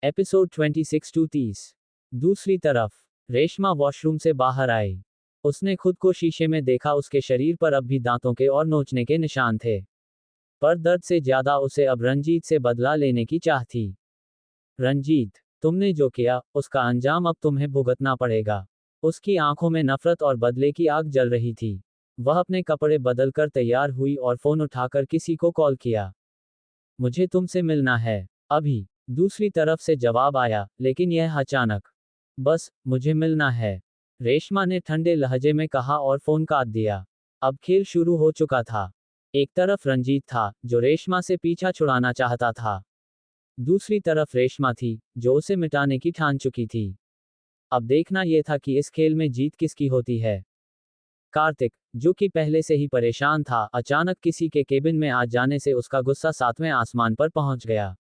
Episode 26 to 30। दूसरी तरफ Reshma washroom से बाहर आई। उसने खुद को शीशे में देखा। उसके शरीर पर अब भी दांतों के और नोचने के निशान थे, पर दर्द से ज्यादा उसे अब रंजीत से बदला लेने की चाह थी। रंजीत, तुमने जो किया उसका अंजाम अब तुम्हें भुगतना पड़ेगा। उसकी आंखों में नफरत और बदले की आग जल रही थी। वह अपने कपड़े बदलकर तैयार हुई और फोन उठाकर किसी को कॉल किया। मुझे तुमसे मिलना है, अभी। दूसरी तरफ से जवाब आया, लेकिन यह अचानक। बस, मुझे मिलना है, रेशमा ने ठंडे लहजे में कहा और फोन काट दिया। अब खेल शुरू हो चुका था। एक तरफ रंजीत था, जो रेशमा से पीछा छुड़ाना चाहता था। दूसरी तरफ रेशमा थी, जो उसे मिटाने की ठान चुकी थी। अब देखना यह था कि इस खेल में जीत किसकी होती है। कार्तिक, जो कि पहले से ही परेशान था, अचानक किसी के केबिन में आ जाने से उसका गुस्सा 7वें आसमान पर पहुंच गया।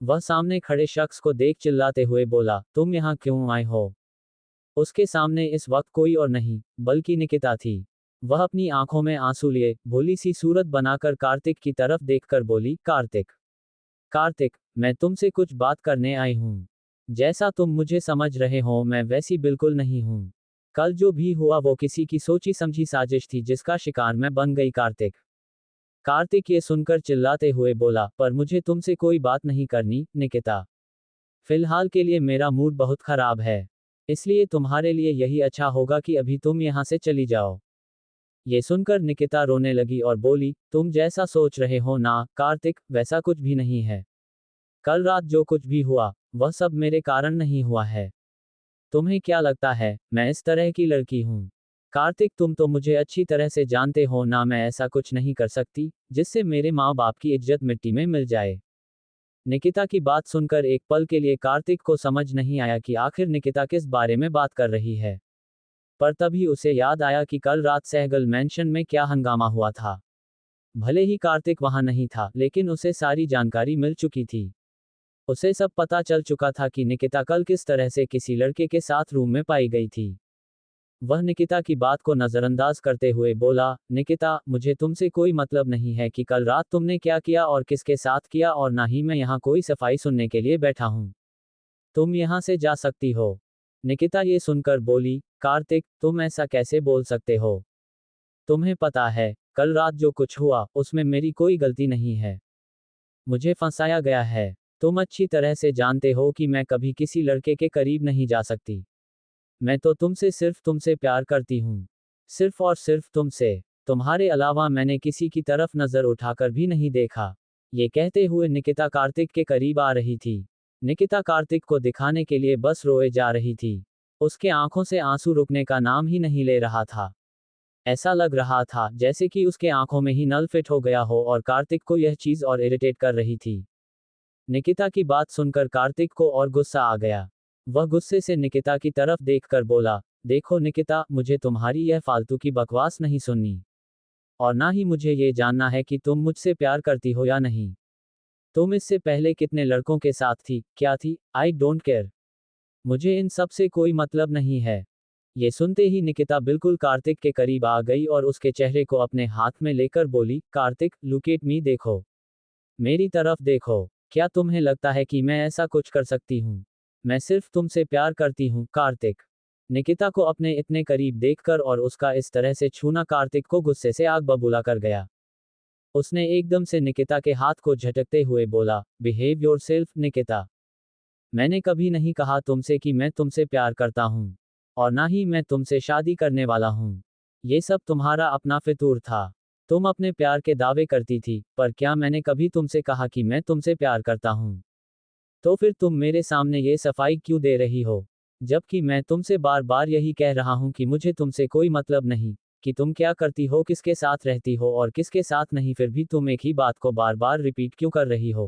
वह सामने खड़े शख्स को देख चिल्लाते हुए बोला, तुम यहाँ क्यों आए हो? उसके सामने इस वक्त कोई और नहीं, बल्कि निकिता थी। वह अपनी आंखों में आंसू लिए भोली सी सूरत बनाकर कार्तिक की तरफ देखकर बोली, कार्तिक। कार्तिक, मैं तुमसे कुछ बात करने आई हूँ। जैसा तुम मुझे समझ रहे हो, मैं वैसी बिल्कुल नहीं हूँ। कल जो भी हुआ वो किसी की सोची समझी साजिश थी, जिसका शिकार मैं बन गई। कार्तिक। कार्तिक ये सुनकर चिल्लाते हुए बोला, पर मुझे तुमसे कोई बात नहीं करनी, निकिता। फिलहाल के लिए मेरा मूड बहुत खराब है, इसलिए तुम्हारे लिए यही अच्छा होगा कि अभी तुम यहाँ से चली जाओ। ये सुनकर निकिता रोने लगी और बोली, तुम जैसा सोच रहे हो ना, कार्तिक, वैसा कुछ भी नहीं है। कल रात जो कुछ भी हुआ, वह सब मेरे कारण नहीं हुआ है। तुम्हें क्या लगता है, मैं इस तरह की लड़की हूँ? कार्तिक, तुम तो मुझे अच्छी तरह से जानते हो ना, मैं ऐसा कुछ नहीं कर सकती जिससे मेरे माँ बाप की इज्जत मिट्टी में मिल जाए। निकिता की बात सुनकर एक पल के लिए कार्तिक को समझ नहीं आया कि आखिर निकिता किस बारे में बात कर रही है। पर तभी उसे याद आया कि कल रात सहगल मैंशन में क्या हंगामा हुआ था। भले ही कार्तिक वहां नहीं था, लेकिन उसे सारी जानकारी मिल चुकी थी। उसे सब पता चल चुका था कि निकिता कल किस तरह से किसी लड़के के साथ रूम में पाई गई थी। वह निकिता की बात को नजरअंदाज करते हुए बोला, निकिता, मुझे तुमसे कोई मतलब नहीं है कि कल रात तुमने क्या किया और किसके साथ किया, और ना ही मैं यहाँ कोई सफाई सुनने के लिए बैठा हूँ। तुम यहाँ से जा सकती हो। निकिता ये सुनकर बोली, कार्तिक, तुम ऐसा कैसे बोल सकते हो? तुम्हें पता है, कल रात जो कुछ हुआ उसमें मेरी कोई गलती नहीं है। मुझे फंसाया गया है। तुम अच्छी तरह से जानते हो कि मैं कभी किसी लड़के के करीब नहीं जा सकती। मैं तो सिर्फ तुमसे प्यार करती हूँ। सिर्फ और सिर्फ तुमसे। तुम्हारे अलावा मैंने किसी की तरफ नजर उठाकर भी नहीं देखा। ये कहते हुए निकिता कार्तिक के करीब आ रही थी। निकिता कार्तिक को दिखाने के लिए बस रोए जा रही थी। उसके आंखों से आंसू रुकने का नाम ही नहीं ले रहा था। ऐसा लग रहा था जैसे कि उसके आंखों में ही नल फिट हो गया हो, और कार्तिक को यह चीज और इरिटेट कर रही थी। निकिता की बात सुनकर कार्तिक को और गुस्सा आ गया। वह गुस्से से निकिता की तरफ देखकर बोला, देखो निकिता, मुझे तुम्हारी यह फालतू की बकवास नहीं सुननी। और ना ही मुझे ये जानना है कि तुम मुझसे प्यार करती हो या नहीं। तुम इससे पहले कितने लड़कों के साथ थी, क्या थी, आई डोंट केयर। मुझे इन सब से कोई मतलब नहीं है। ये सुनते ही निकिता बिल्कुल कार्तिक के करीब आ गई और उसके चेहरे को अपने हाथ में लेकर बोली, कार्तिक, लुक एट मी, देखो। मेरी तरफ देखो। क्या तुम्हें लगता है कि मैं ऐसा कुछ कर सकती हूँ? मैं सिर्फ तुमसे प्यार करती हूँ, कार्तिक। निकिता को अपने इतने करीब देखकर और उसका इस तरह से छूना कार्तिक को गुस्से से आग बबूला कर गया। उसने एकदम से निकिता के हाथ को झटकते हुए बोला, बिहेव योरसेल्फ, निकिता। मैंने कभी नहीं कहा तुमसे कि मैं तुमसे प्यार करता हूँ, और ना ही मैं तुमसे शादी करने वाला हूँ। ये सब तुम्हारा अपना फितूर था। तुम अपने प्यार के दावे करती थी, पर क्या मैंने कभी तुमसे कहा कि मैं तुमसे प्यार करता हूँ? तो फिर तुम मेरे सामने ये सफाई क्यों दे रही हो, जबकि मैं तुमसे बार बार यही कह रहा हूँ कि मुझे तुमसे कोई मतलब नहीं, कि तुम क्या करती हो, किसके साथ रहती हो और किसके साथ नहीं, फिर भी तुम एक ही बात को बार बार रिपीट क्यों कर रही हो?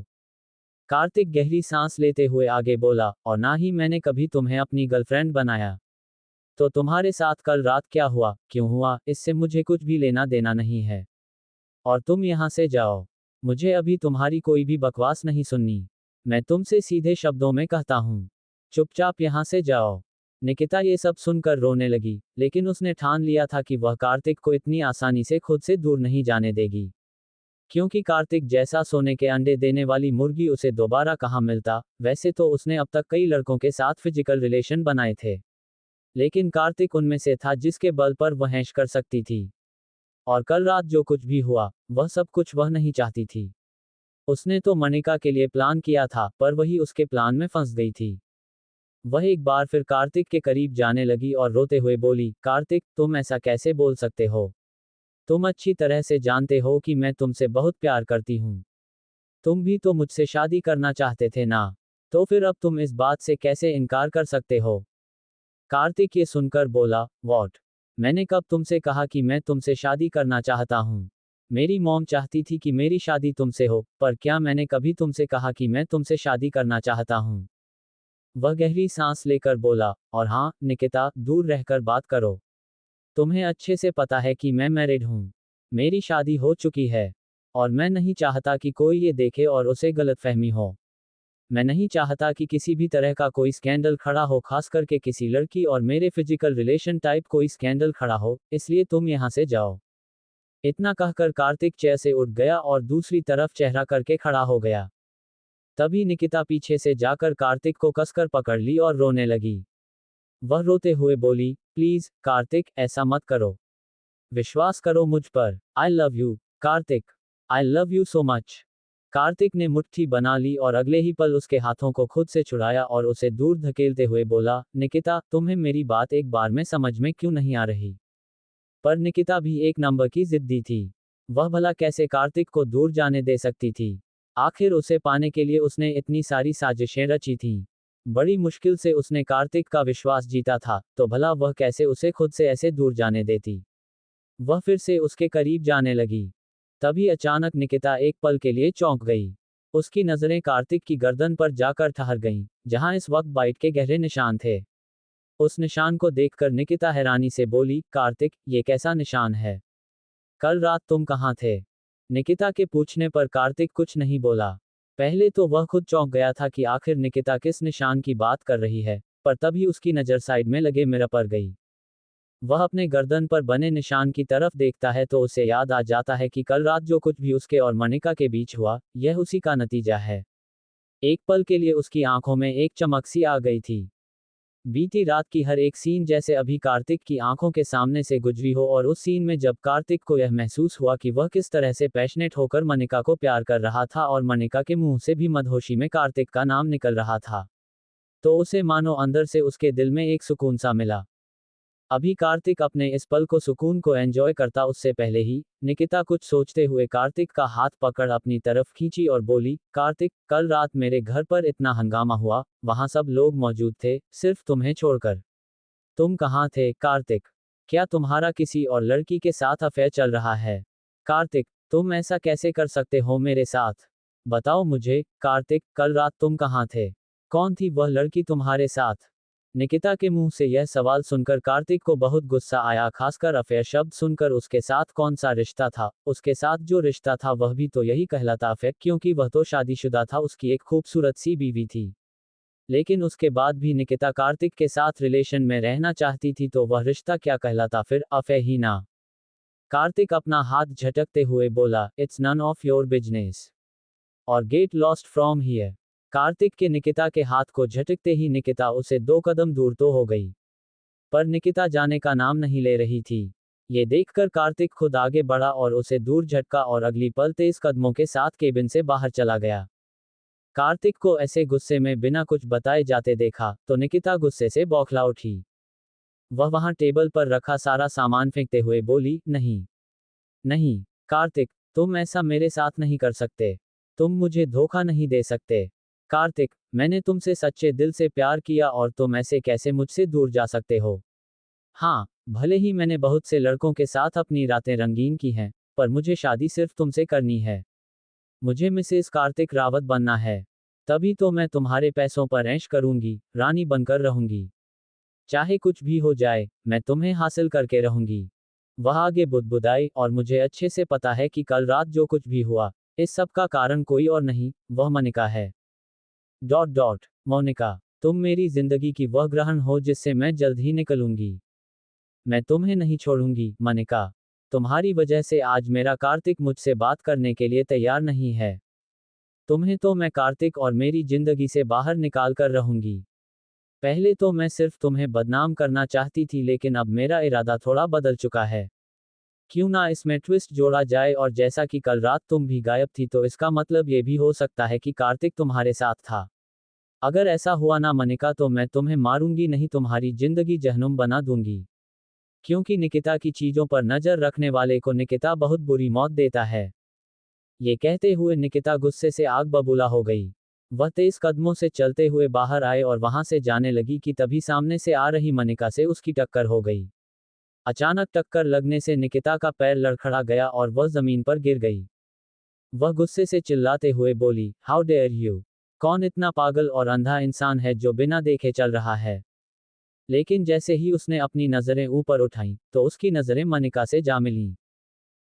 कार्तिक गहरी सांस लेते हुए आगे बोला, और ना ही मैंने कभी तुम्हें अपनी गर्लफ्रेंड बनाया। तो तुम्हारे साथ कल रात क्या हुआ, क्यों हुआ, इससे मुझे कुछ भी लेना देना नहीं है। और तुम यहाँ से जाओ। मुझे अभी तुम्हारी कोई भी बकवास नहीं सुननी। मैं तुमसे सीधे शब्दों में कहता हूँ, चुपचाप यहाँ से जाओ। निकिता ये सब सुनकर रोने लगी, लेकिन उसने ठान लिया था कि वह कार्तिक को इतनी आसानी से खुद से दूर नहीं जाने देगी। क्योंकि कार्तिक जैसा सोने के अंडे देने वाली मुर्गी उसे दोबारा कहाँ मिलता। वैसे तो उसने अब तक कई लड़कों के साथ फिजिकल रिलेशन बनाए थे, लेकिन कार्तिक उनमें से था जिसके बल पर वह ऐश कर सकती थी। और कल रात जो कुछ भी हुआ, वह सब कुछ वह नहीं चाहती थी। उसने तो मनिका के लिए प्लान किया था, पर वही उसके प्लान में फंस गई थी। वह एक बार फिर कार्तिक के करीब जाने लगी और रोते हुए बोली, कार्तिक, तुम ऐसा कैसे बोल सकते हो? तुम अच्छी तरह से जानते हो कि मैं तुमसे बहुत प्यार करती हूँ। तुम भी तो मुझसे शादी करना चाहते थे ना? तो फिर अब तुम इस बात से कैसे इनकार कर सकते हो? कार्तिक ये सुनकर बोला, वॉट? मैंने कब तुमसे कहा कि मैं तुमसे शादी करना चाहता हूँ? मेरी मॉम चाहती थी कि मेरी शादी तुमसे हो, पर क्या मैंने कभी तुमसे कहा कि मैं तुमसे शादी करना चाहता हूँ? वह गहरी सांस लेकर बोला, और हाँ, निकिता, दूर रहकर बात करो। तुम्हें अच्छे से पता है कि मैं मैरिड हूँ। मेरी शादी हो चुकी है। और मैं नहीं चाहता कि कोई ये देखे और उसे गलतफहमी हो। मैं नहीं चाहता कि किसी भी तरह का कोई स्कैंडल खड़ा हो, खास करके किसी लड़की और मेरे फिजिकल रिलेशन टाइप कोई स्कैंडल खड़ा हो, इसलिए तुम यहाँ से जाओ। इतना कहकर कार्तिक चेयर से उठ गया और दूसरी तरफ चेहरा करके खड़ा हो गया। तभी निकिता पीछे से जाकर कार्तिक को कसकर पकड़ ली और रोने लगी। वह रोते हुए बोली, प्लीज कार्तिक, ऐसा मत करो। विश्वास करो मुझ पर। I love you Kartik. I love you so much. Kartik ने मुट्ठी बना ली और अगले ही पल उसके हाथों को खुद से छुड़ाया और उसे दूर धकेलते हुए बोला, निकिता, तुम्हें मेरी बात एक बार में समझ में क्यों नहीं आ रही? पर निकिता भी एक नंबर की जिद्दी थी। वह भला कैसे कार्तिक को दूर जाने दे सकती थी? आखिर उसे पाने के लिए उसने इतनी सारी साजिशें रची थीं। बड़ी मुश्किल से उसने कार्तिक का विश्वास जीता था, तो भला वह कैसे उसे खुद से ऐसे दूर जाने देती? वह फिर से उसके करीब जाने लगी। तभी अचानक निकिता एक पल के लिए चौंक गई। उसकी नजरें कार्तिक की गर्दन पर जाकर ठहर गईं, जहां इस वक्त बाइट के गहरे निशान थे। उस निशान को देखकर निकिता हैरानी से बोली, कार्तिक, ये कैसा निशान है? कल रात तुम कहाँ थे? निकिता के पूछने पर कार्तिक कुछ नहीं बोला। पहले तो वह खुद चौंक गया था कि आखिर निकिता किस निशान की बात कर रही है, पर तभी उसकी नज़र साइड में लगे मिरर पर गई। वह अपने गर्दन पर बने निशान की तरफ देखता है तो उसे याद आ जाता है कि कल रात जो कुछ भी उसके और मनिका के बीच हुआ, यह उसी का नतीजा है। एक पल के लिए उसकी आंखों में एक चमक सी आ गई थी। बीती रात की हर एक सीन जैसे अभी कार्तिक की आंखों के सामने से गुजरी हो, और उस सीन में जब कार्तिक को यह महसूस हुआ कि वह किस तरह से पैशनेट होकर मनिका को प्यार कर रहा था और मनिका के मुंह से भी मदहोशी में कार्तिक का नाम निकल रहा था, तो उसे मानो अंदर से उसके दिल में एक सुकून सा मिला। अभी कार्तिक अपने इस पल को सुकून को एंजॉय करता, उससे पहले ही निकिता कुछ सोचते हुए कार्तिक का हाथ पकड़ अपनी तरफ खींची और बोली, कार्तिक, कल रात मेरे घर पर इतना हंगामा हुआ, वहां सब लोग मौजूद थे, सिर्फ तुम्हें छोड़कर। तुम कहाँ थे कार्तिक? क्या तुम्हारा किसी और लड़की के साथ अफेयर चल रहा है? कार्तिक, तुम ऐसा कैसे कर सकते हो मेरे साथ? बताओ मुझे, कार्तिक, कल रात तुम कहाँ थे? कौन थी वह लड़की तुम्हारे साथ? निकिता के मुंह से यह सवाल सुनकर कार्तिक को बहुत गुस्सा आया, खासकर अफेयर शब्द सुनकर। उसके साथ कौन सा रिश्ता था? उसके साथ जो रिश्ता था वह भी तो यही कहलाता अफेयर, क्योंकि वह तो शादीशुदा था, उसकी एक खूबसूरत सी बीवी थी। लेकिन उसके बाद भी निकिता कार्तिक के साथ रिलेशन में रहना चाहती थी, तो वह रिश्ता क्या कहलाता फिर? अफेयर ही ना। कार्तिक अपना हाथ झटकते हुए बोला, it's none of your business और get lost from here. Kartik के निकिता के हाथ को झटकते ही निकिता उसे 2 कदम दूर तो हो गई, पर निकिता जाने का नाम नहीं ले रही थी। ये देखकर कार्तिक खुद आगे बढ़ा और उसे दूर झटका और अगली पल तेज कदमों के साथ केबिन से बाहर चला गया। कार्तिक को ऐसे गुस्से में बिना कुछ बताए जाते देखा तो निकिता गुस्से से बौखला उठी। वह वहां टेबल पर रखा सारा सामान फेंकते हुए बोली, नहीं, नहीं, कार्तिक, तुम ऐसा मेरे साथ नहीं कर सकते। तुम मुझे धोखा नहीं दे सकते। कार्तिक, मैंने तुमसे सच्चे दिल से प्यार किया और तुम ऐसे कैसे मुझसे दूर जा सकते हो? हाँ, भले ही मैंने बहुत से लड़कों के साथ अपनी रातें रंगीन की हैं, पर मुझे शादी सिर्फ तुमसे करनी है। मुझे मिसेस कार्तिक रावत बनना है। तभी तो मैं तुम्हारे पैसों पर ऐश करूंगी, रानी बनकर रहूंगी। चाहे कुछ भी हो जाए, मैं तुम्हें हासिल करके रहूंगी। वह आगे बुदबुदाई, और मुझे अच्छे से पता है कि कल रात जो कुछ भी हुआ, इस सब का कारण कोई और नहीं, वह मनिका है। डॉट डॉट मोनिका, तुम मेरी जिंदगी की वह ग्रहण हो जिससे मैं जल्द ही निकलूंगी। मैं तुम्हें नहीं छोड़ूंगी, मनिका। तुम्हारी वजह से आज मेरा कार्तिक मुझसे बात करने के लिए तैयार नहीं है। तुम्हें तो मैं कार्तिक और मेरी जिंदगी से बाहर निकाल कर रहूंगी। पहले तो मैं सिर्फ तुम्हें बदनाम करना चाहती थी, लेकिन अब मेरा इरादा थोड़ा बदल चुका है। क्यों ना इसमें ट्विस्ट जोड़ा जाए, और जैसा कि कल रात तुम भी गायब थी, तो इसका मतलब ये भी हो सकता है कि कार्तिक तुम्हारे साथ था। अगर ऐसा हुआ ना मनिका, तो मैं तुम्हें मारूंगी नहीं, तुम्हारी जिंदगी जहन्नुम बना दूंगी। क्योंकि निकिता की चीजों पर नजर रखने वाले को निकिता बहुत बुरी मौत देता है। ये कहते हुए निकिता गुस्से से आग बबूला हो गई। वह तेज कदमों से चलते हुए बाहर आए और वहां से जाने लगी कि तभी सामने से आ रही मनिका से उसकी टक्कर हो गई। अचानक टक्कर लगने से निकिता का पैर लड़खड़ा गया और वह जमीन पर गिर गई। वह गुस्से से चिल्लाते हुए बोली, हाउ डेयर यू! कौन इतना पागल और अंधा इंसान है जो बिना देखे चल रहा है? लेकिन जैसे ही उसने अपनी नजरें ऊपर उठाईं, तो उसकी नजरें मनिका से जा मिलीं।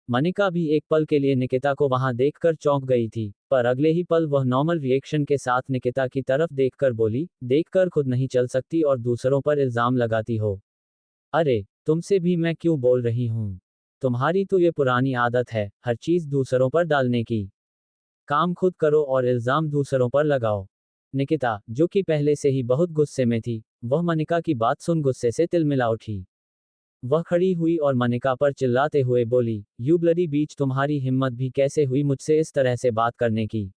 मनिका भी एक पल के लिए निकिता को वहां देखकर चौंक गई थी, पर अगले ही पल वह नॉर्मल रिएक्शन के साथ निकिता की तरफ देखकर बोली, देखकर खुद नहीं चल सकती और दूसरों पर इल्जाम लगाती हो। अरे, तुमसे भी मैं क्यों बोल रही हूँ? तुम्हारी तो ये पुरानी आदत है, हर चीज दूसरों पर डालने की। काम खुद करो और इल्जाम दूसरों पर लगाओ। निकिता, जो कि पहले से ही बहुत गुस्से में थी, वह मनिका की बात सुन गुस्से से तिलमिला उठी। वह खड़ी हुई और मनिका पर चिल्लाते हुए बोली, यू ब्लडी बीच, तुम्हारी हिम्मत भी कैसे हुई मुझसे इस तरह से बात करने की?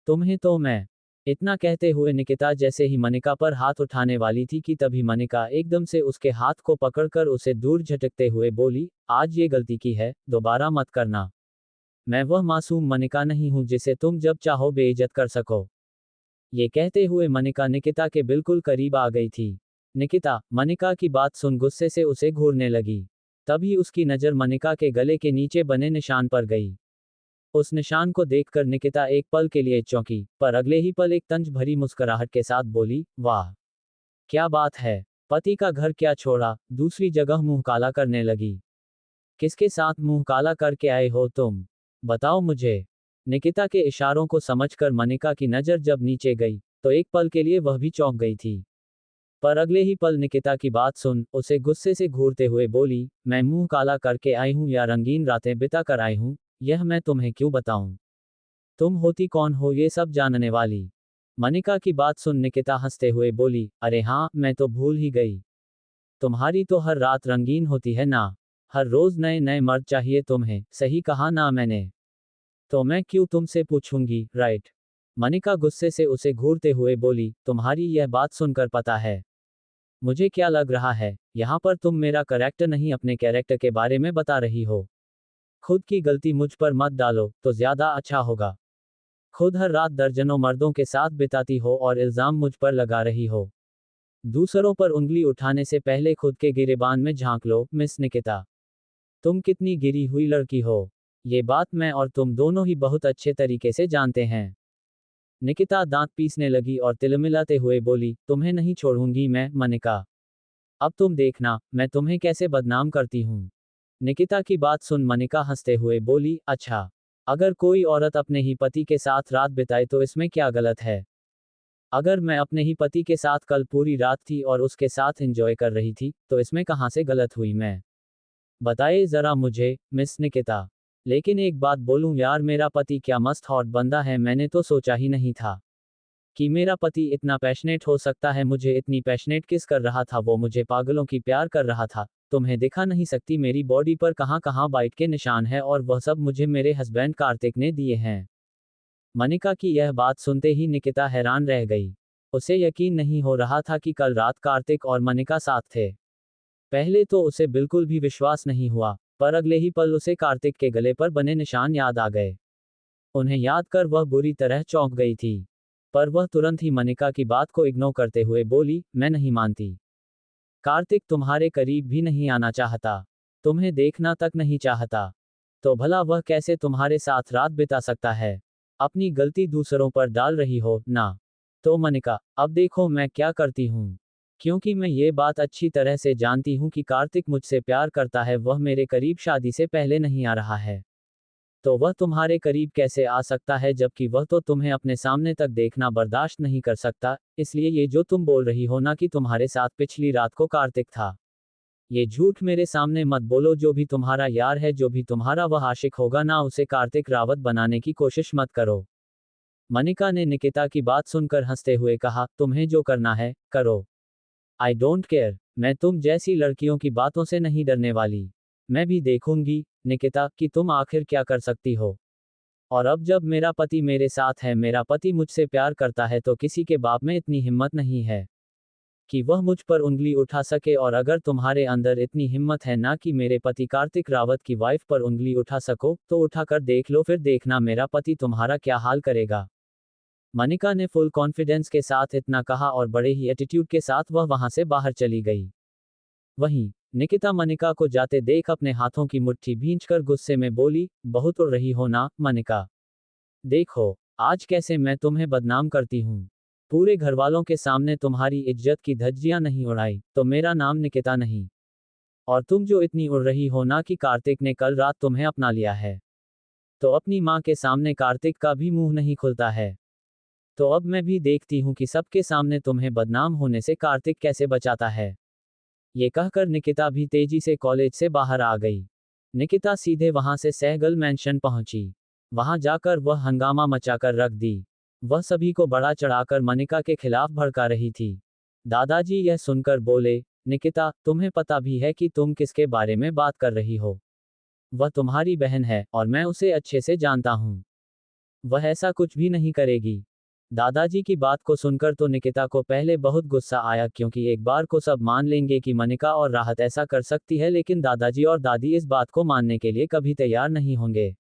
तुम्हें तो मैं। इतना कहते हुए निकिता जैसे ही मनिका पर हाथ उठाने वाली थी कि तभी मनिका एकदम से उसके हाथ को पकड़कर उसे दूर झटकते हुए बोली, आज ये गलती की है, दोबारा मत करना। मैं वह मासूम मनिका नहीं हूं जिसे तुम जब चाहो बेइज्जत कर सको। ये कहते हुए मनिका निकिता के बिल्कुल करीब आ गई थी। निकिता, मनिका की बात सुन गुस्से से उसे घूरने लगी। तभी उसकी नज़र मनिका के गले के नीचे बने निशान पर गई। उस निशान को देखकर निकिता एक पल के लिए चौंकी, पर अगले ही पल एक तंज भरी मुस्कुराहट के साथ बोली, वाह! क्या बात है! पति का घर क्या छोड़ा, दूसरी जगह मुंह काला करने लगी। किसके साथ मुंह काला करके आए हो तुम? बताओ मुझे। निकिता के इशारों को समझकर मनिका की नज़र जब नीचे गई, तो एक पल के लिए वह भी चौंक गई थी। पर अगले ही पल निकिता की बात सुन, उसे गुस्से से घूरते हुए बोली, मैं मुंह काला करके आई हूं या रंगीन रातें बिता कर आई हूं, यह मैं तुम्हें क्यों बताऊं? तुम होती कौन हो ये सब जानने वाली? मनिका की बात सुन निकिता हंसते हुए बोली, अरे हाँ, मैं तो भूल ही गई। तुम्हारी तो हर रात रंगीन होती है ना। हर रोज नए नए मर्द चाहिए तुम्हें, सही कहा ना मैंने? तो मैं क्यों तुमसे पूछूंगी, राइट? मनिका गुस्से से उसे घूरते हुए बोली, तुम्हारी यह बात सुनकर पता है मुझे क्या लग रहा है, यहाँ पर तुम मेरा करैक्टर नहीं अपने कैरेक्टर के बारे में बता रही हो। खुद की गलती मुझ पर मत डालो, तो ज्यादा अच्छा होगा। खुद हर रात दर्जनों मर्दों के साथ बिताती हो और इल्जाम मुझ पर लगा रही हो। दूसरों पर उंगली उठाने से पहले खुद के गिरेबान में झांक लो, मिस निकिता। तुम कितनी गिरी हुई लड़की हो, ये बात मैं और तुम दोनों ही बहुत अच्छे तरीके से जानते हैं। निकिता दांत पीसने लगी और तिलमिलाते हुए बोली, तुम्हें नहीं छोड़ूंगी मैं, मनिका। अब तुम देखना, मैं तुम्हें कैसे बदनाम करती हूँ। निकिता की बात सुन मनिका हंसते हुए बोली, अच्छा, अगर कोई औरत अपने ही पति के साथ रात बिताए तो इसमें क्या गलत है? अगर मैं अपने ही पति के साथ कल पूरी रात थी और उसके साथ एंजॉय कर रही थी, तो इसमें कहाँ से गलत हुई मैं? बताइए जरा मुझे, मिस निकिता। लेकिन एक बात बोलूं यार, मेरा पति क्या मस्त हॉट बंदा है, मैंने तो सोचा ही नहीं था कि मेरा पति इतना पैशनेट हो सकता है। मुझे इतनी पैशनेट किस कर रहा था, वो मुझे पागलों की प्यार कर रहा था। तुम्हें दिखा नहीं सकती मेरी बॉडी पर कहाँ कहाँ बाइट के निशान है, और वह सब मुझे मेरे हस्बैंड कार्तिक ने दिए हैं। मनिका की यह बात सुनते ही निकिता हैरान रह गई। उसे यकीन नहीं हो रहा था कि कल रात कार्तिक और मनिका साथ थे। पहले तो उसे बिल्कुल भी विश्वास नहीं हुआ, पर अगले ही पल उसे कार्तिक के गले पर बने निशान याद आ गए। उन्हें याद कर वह बुरी तरह चौंक गई थी। पर वह तुरंत ही मनिका की बात को इग्नोर करते हुए बोली, मैं नहीं मानती। कार्तिक तुम्हारे करीब भी नहीं आना चाहता, तुम्हें देखना तक नहीं चाहता, तो भला वह कैसे तुम्हारे साथ रात बिता सकता है? अपनी गलती दूसरों पर डाल रही हो ना? तो मनिका, अब देखो मैं क्या करती हूँ। क्योंकि मैं ये बात अच्छी तरह से जानती हूँ कि कार्तिक मुझसे प्यार करता है, वह मेरे करीब शादी से पहले नहीं आ रहा है। तो वह तुम्हारे करीब कैसे आ सकता है, जबकि वह तो तुम्हें अपने सामने तक देखना बर्दाश्त नहीं कर सकता। इसलिए ये जो तुम बोल रही हो ना कि तुम्हारे साथ पिछली रात को कार्तिक था, ये झूठ मेरे सामने मत बोलो। जो भी तुम्हारा यार है, जो भी तुम्हारा वह आशिक होगा ना, उसे कार्तिक रावत बनाने की कोशिश मत करो। मनिका ने निकिता की बात सुनकर हंसते हुए कहा, तुम्हें जो करना है करो। I don't care. मैं तुम जैसी लड़कियों की बातों से नहीं डरने वाली। मैं भी देखूंगी निकिता कि तुम आखिर क्या कर सकती हो। और अब जब मेरा पति मेरे साथ है, मेरा पति मुझसे प्यार करता है, तो किसी के बाप में इतनी हिम्मत नहीं है कि वह मुझ पर उंगली उठा सके। और अगर तुम्हारे अंदर इतनी हिम्मत है ना कि मेरे पति कार्तिक रावत की वाइफ पर उंगली उठा सको, तो उठाकर देख लो, फिर देखना मेरा पति तुम्हारा क्या हाल करेगा। मनिका ने फुल कॉन्फिडेंस के साथ इतना कहा और बड़े ही एटीट्यूड के साथ वह वहां से बाहर चली गई। वहीं निकिता मनिका को जाते देख अपने हाथों की मुट्ठी भींचकर गुस्से में बोली, बहुत उड़ रही हो ना मनिका। देखो आज कैसे मैं तुम्हें बदनाम करती हूँ। पूरे घरवालों के सामने तुम्हारी इज्जत की धज्जियां नहीं उड़ाई तो मेरा नाम निकिता नहीं। और तुम जो इतनी उड़ रही हो ना कि कार्तिक ने कल रात तुम्हें अपना लिया है, तो अपनी माँ के सामने कार्तिक का भी मुंह नहीं खुलता है। तो अब मैं भी देखती हूँ कि सबके सामने तुम्हें बदनाम होने से कार्तिक कैसे बचाता है। ये कहकर निकिता भी तेजी से कॉलेज से बाहर आ गई। निकिता सीधे वहां से सहगल मैंशन पहुंची। वहां जाकर वह हंगामा मचाकर रख दी। वह सभी को बढ़ा चढ़ाकर मनिका के खिलाफ भड़का रही थी। दादाजी यह सुनकर बोले, निकिता तुम्हें पता भी है कि तुम किसके बारे में बात कर रही हो। वह तुम्हारी बहन है और मैं उसे अच्छे से जानता हूँ। वह ऐसा कुछ भी नहीं करेगी। दादाजी की बात को सुनकर तो निकिता को पहले बहुत गुस्सा आया, क्योंकि एक बार को सब मान लेंगे कि मनिका और राहत ऐसा कर सकती है, लेकिन दादाजी और दादी इस बात को मानने के लिए कभी तैयार नहीं होंगे।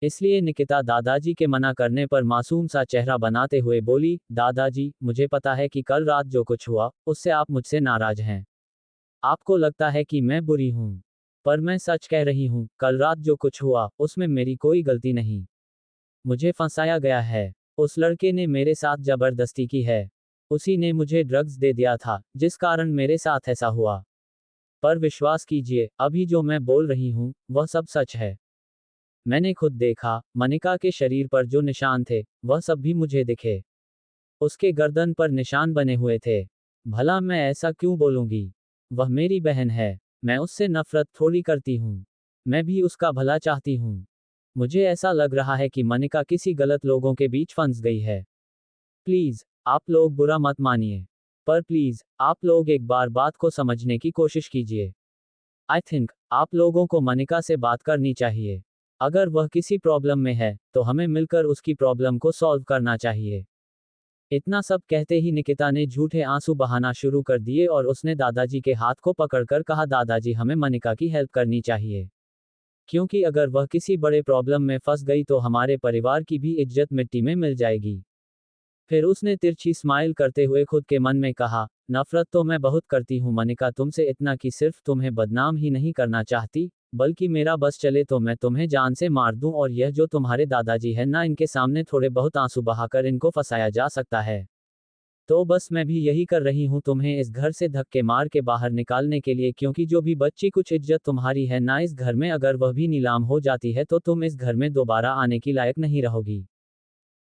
इसलिए निकिता दादाजी के मना करने पर मासूम सा चेहरा बनाते हुए बोली, दादाजी मुझे पता है कि कल रात जो कुछ हुआ उससे आप मुझसे नाराज हैं। आपको लगता है कि मैं बुरी हूँ, पर मैं सच कह रही हूँ, कल रात जो कुछ हुआ उसमें मेरी कोई गलती नहीं। मुझे फंसाया गया है। उस लड़के ने मेरे साथ जबरदस्ती की है। उसी ने मुझे ड्रग्स दे दिया था, जिस कारण मेरे साथ ऐसा हुआ। पर विश्वास कीजिए, अभी जो मैं बोल रही हूँ वह सब सच है। मैंने खुद देखा, मनिका के शरीर पर जो निशान थे वह सब भी मुझे दिखे। उसके गर्दन पर निशान बने हुए थे। भला मैं ऐसा क्यों बोलूंगी। वह मेरी बहन है। मैं उससे नफरत थोड़ी करती हूँ। मैं भी उसका भला चाहती हूँ। मुझे ऐसा लग रहा है कि मनिका किसी गलत लोगों के बीच फंस गई है। प्लीज आप लोग बुरा मत मानिए, पर प्लीज आप लोग एक बार बात को समझने की कोशिश कीजिए। आई थिंक आप लोगों को मनिका से बात करनी चाहिए। अगर वह किसी प्रॉब्लम में है तो हमें मिलकर उसकी प्रॉब्लम को सॉल्व करना चाहिए। इतना सब कहते ही निकिता ने झूठे आंसू बहाना शुरू कर दिए और उसने दादाजी के हाथ को पकड़कर कहा, दादाजी हमें मनिका की हेल्प करनी चाहिए, क्योंकि अगर वह किसी बड़े प्रॉब्लम में फंस गई तो हमारे परिवार की भी इज्जत मिट्टी में मिल जाएगी। फिर उसने तिरछी स्माइल करते हुए खुद के मन में कहा, नफरत तो मैं बहुत करती हूँ मनिका तुमसे, इतना कि सिर्फ तुम्हें बदनाम ही नहीं करना चाहती, बल्कि मेरा बस चले तो मैं तुम्हें जान से मार दूं। और यह जो तुम्हारे दादाजी है ना, इनके सामने थोड़े बहुत आंसू बहाकर इनको फंसाया जा सकता है। तो बस मैं भी यही कर रही हूँ, तुम्हें इस घर से धक्के मार के बाहर निकालने के लिए, क्योंकि जो भी बच्ची कुछ इज्जत तुम्हारी है ना इस घर में, अगर वह भी नीलाम हो जाती है तो तुम इस घर में दोबारा आने की लायक नहीं रहोगी।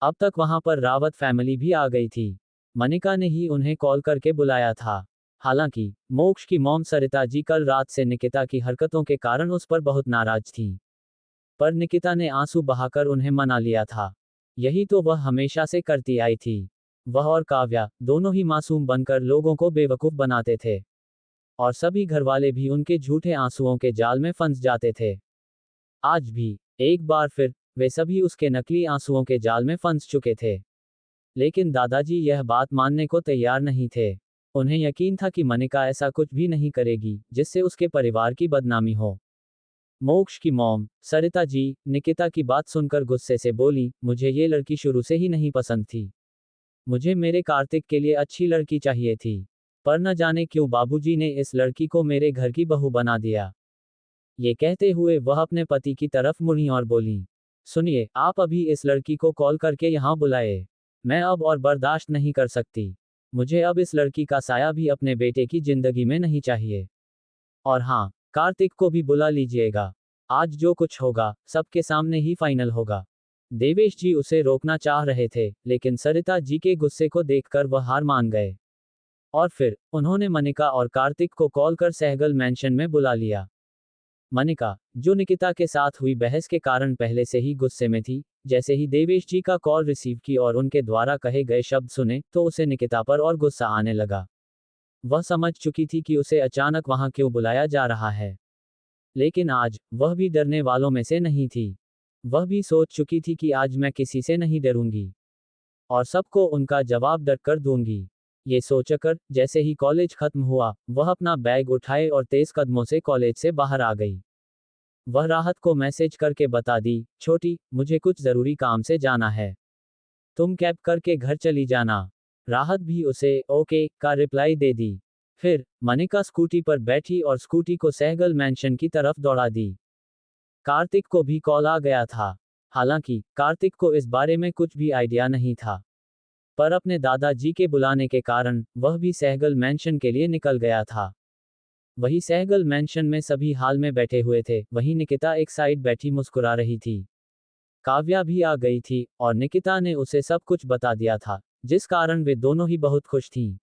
अब तक वहां पर रावत फैमिली भी आ गई थी। मनिका ने ही उन्हें कॉल करके बुलाया था। हालांकि मोक्ष की मॉम सरिता जी कल रात से निकिता की हरकतों के कारण उस पर बहुत नाराज थी, पर निकिता ने आंसू बहाकर उन्हें मना लिया था। यही तो वह हमेशा से करती आई थी। वह और काव्या दोनों ही मासूम बनकर लोगों को बेवकूफ बनाते थे, और सभी घरवाले भी उनके झूठे आंसुओं के जाल में फंस जाते थे। आज भी एक बार फिर वे सभी उसके नकली आंसुओं के जाल में फंस चुके थे। लेकिन दादाजी यह बात मानने को तैयार नहीं थे। उन्हें यकीन था कि मनिका ऐसा कुछ भी नहीं करेगी जिससे उसके परिवार की बदनामी हो। मोक्ष की मॉम सरिता जी निकिता की बात सुनकर गुस्से से बोली, मुझे ये लड़की शुरू से ही नहीं पसंद थी। मुझे मेरे कार्तिक के लिए अच्छी लड़की चाहिए थी, पर न जाने क्यों बाबूजी ने इस लड़की को मेरे घर की बहू बना दिया। ये कहते हुए वह अपने पति की तरफ मुड़ी और बोली, सुनिए आप अभी इस लड़की को कॉल करके यहाँ बुलाए। मैं अब और बर्दाश्त नहीं कर सकती। मुझे अब इस लड़की का साया भी अपने बेटे की जिंदगी में नहीं चाहिए। और हाँ, कार्तिक को भी बुला लीजिएगा। आज जो कुछ होगा सबके सामने ही फाइनल होगा। देवेश जी उसे रोकना चाह रहे थे, लेकिन सरिता जी के गुस्से को देखकर वह हार मान गए और फिर उन्होंने मनिका और कार्तिक को कॉल कर सहगल मैंशन में बुला लिया। मनिका, जो निकिता के साथ हुई बहस के कारण पहले से ही गुस्से में थी, जैसे ही देवेश जी का कॉल रिसीव की और उनके द्वारा कहे गए शब्द सुने तो उसे निकिता पर और गुस्सा आने लगा। वह समझ चुकी थी कि उसे अचानक वहां क्यों बुलाया जा रहा है, लेकिन आज वह भी डरने वालों में से नहीं थी। वह भी सोच चुकी थी कि आज मैं किसी से नहीं डरूंगी और सबको उनका जवाब डर कर दूंगी। ये सोचकर जैसे ही कॉलेज खत्म हुआ, वह अपना बैग उठाए और तेज कदमों से कॉलेज से बाहर आ गई। वह राहत को मैसेज करके बता दी, छोटी, मुझे कुछ जरूरी काम से जाना है, तुम कैब करके घर चली जाना। राहत भी उसे ओके का रिप्लाई दे दी। फिर मनिका स्कूटी पर बैठी और स्कूटी को सहगल मैंशन की तरफ दौड़ा दी। कार्तिक को भी कॉल आ गया था। हालांकि कार्तिक को इस बारे में कुछ भी आइडिया नहीं था, पर अपने दादाजी के बुलाने के कारण वह भी सहगल मैंशन के लिए निकल गया था। वही सहगल मैंशन में सभी हाल में बैठे हुए थे, वहीं निकिता एक साइड बैठी मुस्कुरा रही थी। काव्या भी आ गई थी और निकिता ने उसे सब कुछ बता दिया था, जिस कारण वे दोनों ही बहुत खुश थीं।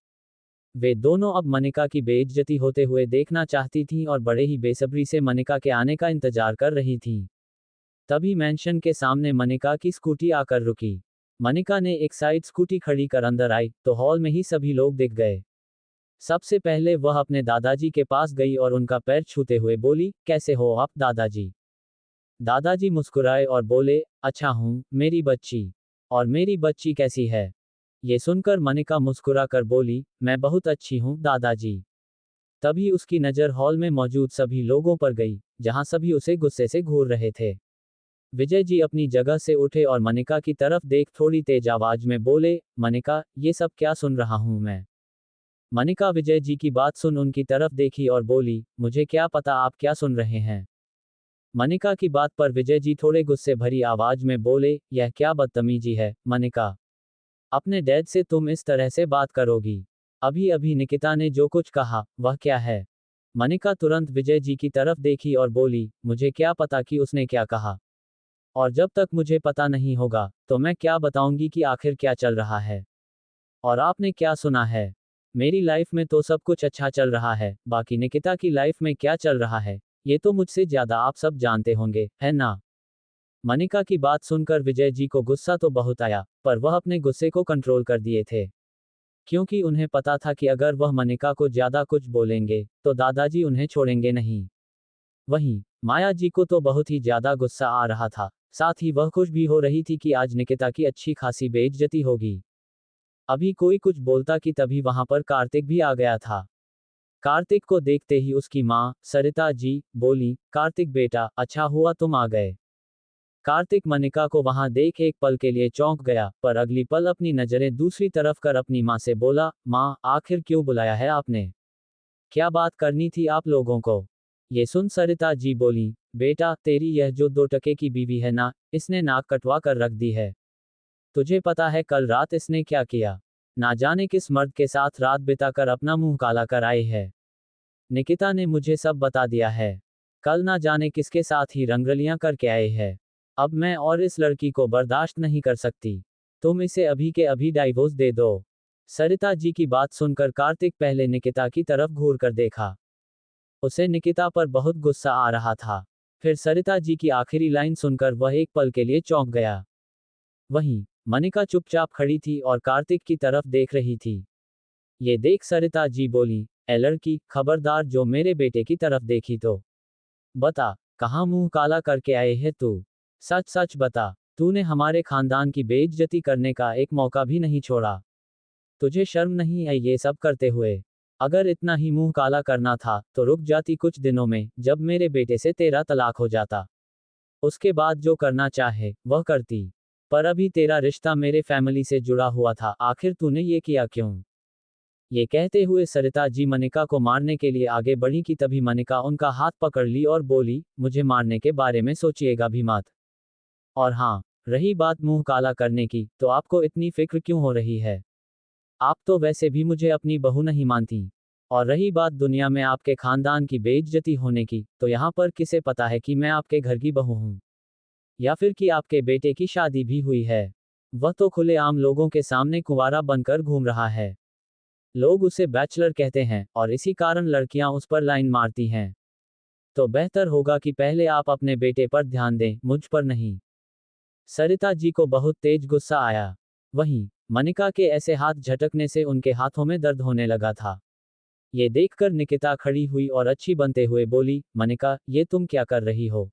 वे दोनों अब मनिका की बेइज्जती होते हुए देखना चाहती थीं और बड़े ही बेसब्री से मनिका के आने का इंतजार कर रही थीं। तभी मैंशन के सामने मनिका की स्कूटी आकर रुकी। मनिका ने एक साइड स्कूटी खड़ी कर अंदर आई तो हॉल में ही सभी लोग दिख गए। सबसे पहले वह अपने दादाजी के पास गई और उनका पैर छूते हुए बोली, कैसे हो आप दादाजी? दादाजी मुस्कुराए और बोले, अच्छा हूँ मेरी बच्ची। और मेरी बच्ची कैसी है? ये सुनकर मनिका मुस्कुरा कर बोली, मैं बहुत अच्छी हूँ दादाजी। तभी उसकी नज़र हॉल में मौजूद सभी लोगों पर गई, जहां सभी उसे गुस्से से घूर रहे थे। विजय जी अपनी जगह से उठे और मनिका की तरफ देख थोड़ी तेज आवाज में बोले, मनिका, ये सब क्या सुन रहा हूं मैं? मनिका विजय जी की बात सुन उनकी तरफ देखी और बोली, मुझे क्या पता आप क्या सुन रहे हैं। मनिका की बात पर विजय जी थोड़े गुस्से भरी आवाज में बोले, यह क्या बदतमीजी है मनिका? अपने डैड से तुम इस तरह से बात करोगी? अभी अभी निकिता ने जो कुछ कहा वह क्या है? मनिका तुरंत विजय जी की तरफ देखी और बोली, मुझे क्या पता कि उसने क्या कहा, और जब तक मुझे पता नहीं होगा तो मैं क्या बताऊंगी कि आखिर क्या चल रहा है और आपने क्या सुना है। मेरी लाइफ में तो सब कुछ अच्छा चल रहा है, बाकी निकिता की लाइफ में क्या चल रहा है ये तो मुझसे ज्यादा आप सब जानते होंगे, है ना? मनिका की बात सुनकर विजय जी को गुस्सा तो बहुत आया, पर वह अपने गुस्से को कंट्रोल कर दिए थे, क्योंकि उन्हें पता था कि अगर वह मनिका को ज्यादा कुछ बोलेंगे तो दादाजी उन्हें छोड़ेंगे नहीं। वहीं माया जी को तो बहुत ही ज्यादा गुस्सा आ रहा था, साथ ही वह खुश भी हो रही थी कि आज निकिता की अच्छी खासी बेइज्जती होगी। अभी कोई कुछ बोलता कि तभी वहां पर कार्तिक भी आ गया था। कार्तिक को देखते ही उसकी माँ सरिता जी बोली, कार्तिक बेटा, अच्छा हुआ तुम आ गए। कार्तिक मनिका को वहां देख एक पल के लिए चौंक गया, पर अगली पल अपनी नजरें दूसरी तरफ कर अपनी माँ से बोला, माँ, आखिर क्यों बुलाया है आपने? क्या बात करनी थी आप लोगों को? ये सुन सरिता जी बोली, बेटा, तेरी यह जो 2 टके की बीवी है ना, इसने नाक कटवा कर रख दी है। तुझे पता है कल रात इसने क्या किया? ना जाने किस मर्द के साथ रात बिताकर अपना मुंह काला कर आई है। निकिता ने मुझे सब बता दिया है। कल ना जाने किसके साथ ही रंगरलियां करके आए हैं। अब मैं और इस लड़की को बर्दाश्त नहीं कर सकती। तुम इसे अभी के अभी डाइवोर्स दे दो। सरिता जी की बात सुनकर कार्तिक पहले निकिता की तरफ घूर कर देखा। उसे निकिता पर बहुत गुस्सा आ रहा था। फिर सरिता जी की आखिरी लाइन सुनकर वह एक पल के लिए चौंक गया। वहीं मनिका चुपचाप खड़ी थी और कार्तिक की तरफ देख रही थी। ये देख सरिता जी बोली, ए लड़की, खबरदार जो मेरे बेटे की तरफ देखी तो बता, कहाँ मुंह काला करके आए है तू? सच सच बता, तूने हमारे खानदान की बेइज्जती करने का एक मौका भी नहीं छोड़ा। तुझे शर्म नहीं आई ये सब करते हुए? अगर इतना ही मुंह काला करना था तो रुक जाती कुछ दिनों में, जब मेरे बेटे से तेरा तलाक हो जाता। उसके बाद जो करना चाहे वह करती। पर अभी तेरा रिश्ता मेरे फैमिली से जुड़ा हुआ था, आखिर तूने ये किया क्यों? ये कहते हुए सरिता जी मनिका को मारने के लिए आगे बढ़ी कि तभी मनिका उनका हाथ पकड़ ली और बोली, मुझे मारने के बारे में सोचिएगा भी मत। और हाँ, रही बात मुंह काला करने की, तो आपको इतनी फिक्र क्यों हो रही है? आप तो वैसे भी मुझे अपनी बहू नहीं मानती। और रही बात दुनिया में आपके खानदान की बेइज्जती होने की, तो यहाँ पर किसे पता है कि मैं आपके घर की बहू हूँ, या फिर कि आपके बेटे की शादी भी हुई है। वह तो खुलेआम लोगों के सामने कुंवारा बनकर घूम रहा है। लोग उसे बैचलर कहते हैं और इसी कारण लड़कियां उस पर लाइन मारती हैं। तो बेहतर होगा कि पहले आप अपने बेटे पर ध्यान दें, मुझ पर नहीं। सरिता जी को बहुत तेज गुस्सा आया। वहीं मनिका के ऐसे हाथ झटकने से उनके हाथों में दर्द होने लगा था। ये देखकर निकिता खड़ी हुई और अच्छी बनते हुए बोली, मनिका, ये तुम क्या कर रही हो?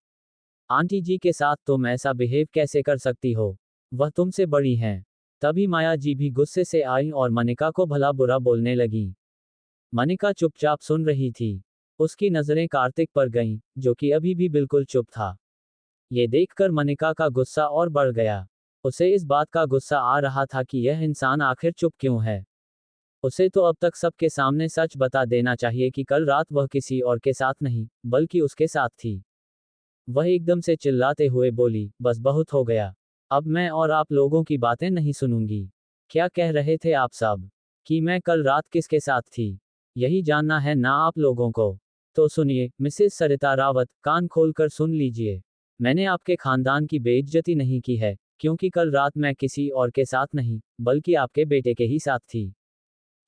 आंटी जी के साथ तुम ऐसा बिहेव कैसे कर सकती हो? वह तुमसे बड़ी हैं। तभी माया जी भी गुस्से से आई और मनिका को भला बुरा बोलने लगी। मनिका चुपचाप सुन रही थी। उसकी नजरें कार्तिक पर गईं, जो कि अभी भी बिल्कुल चुप था। ये देखकर मनिका का गुस्सा और बढ़ गया। उसे इस बात का गुस्सा आ रहा था कि यह इंसान आखिर चुप क्यों है। उसे तो अब तक सबके सामने सच बता देना चाहिए कि कल रात वह किसी और के साथ नहीं, बल्कि उसके साथ थी। वह एकदम से चिल्लाते हुए बोली, बस बहुत हो गया। अब मैं और आप लोगों की बातें नहीं सुनूंगी। क्या कह रहे थे आप सब? कि मैं कल रात किसके साथ थी? यही जानना है ना आप लोगों को? तो सुनिए, मिसेस सरिता रावत, कान खोलकर सुन लीजिए। मैंने आपके खानदान की बेइज्जती नहीं की है, क्योंकि कल रात मैं किसी और के साथ नहीं, बल्कि आपके बेटे के ही साथ थी।